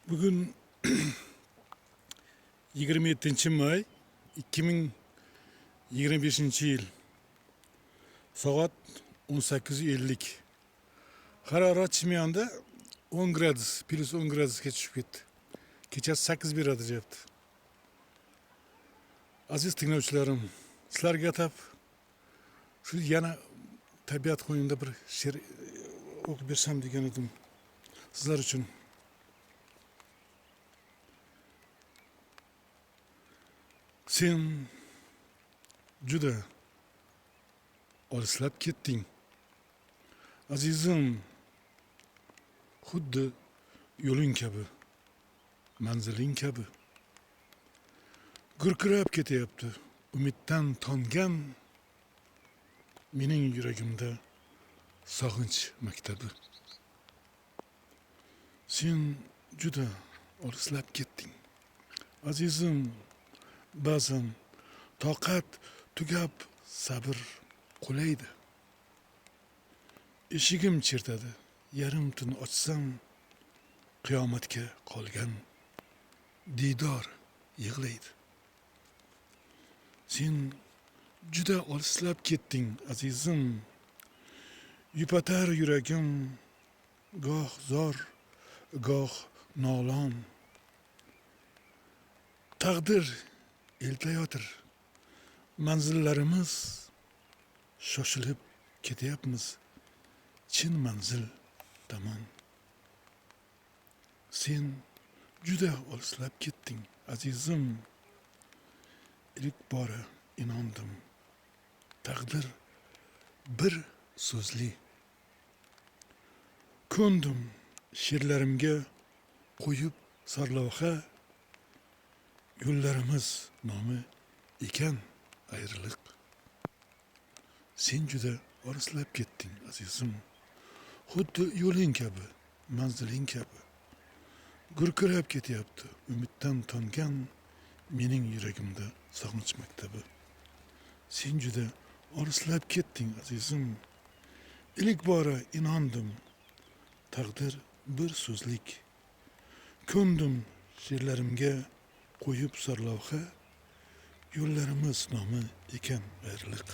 Bugün 27 may 2025 yıl saat 18:50. Harorat Chimyonda 10 gradus, plus 10 gradusga tushib ketdi. Kechasi 8 beradi deyapti. Aziz tinglovchilarim, sizlarga atab shu yana tabiat qo'yinida bir she'r o'qib bersam degan edim sizlar uchun. Sen juda olislab ketding, azizim, xuddi yo'ling kabi, manziling kabi. Gurkirab ketyapti umiddan tongan mening yuragimda sog'inch maktabi. Sen juda olislab ketding, azizim. Ba'zan toqat tugab sabr qulaydi. Eshigim chertadi, yarim tun ochsam qiyomatga qolgan diydor yig'laydi. Sen juda olislab ketding, azizim. Yupatar yuragim goh zor, goh nolon. Taqdir eltayotir, manzillarimiz shoshilib ketyapmiz chin manzil tomon. Sen juda olislab ketding, azizim. İlk bora inandım, taqdir bir so'zli. Ko'ndim she'rlarimga qo'yib sarlavha, yo'llarimiz nomi ekan ayriliq. Sen juda olislab ketding, azizim. Xuddi yo'ling kabi, manziling kabi. Gurkirab ketyapti umiddan tongan mening yuragimda sog'inch maktabi. Sen juda olislab ketding, azizim. İlk bora inandim, taqdir bir so'zlik. Ko'ndim she'rlarimga qo'yib sarlavha, yo'llarimiz nomi ekan ayriliq.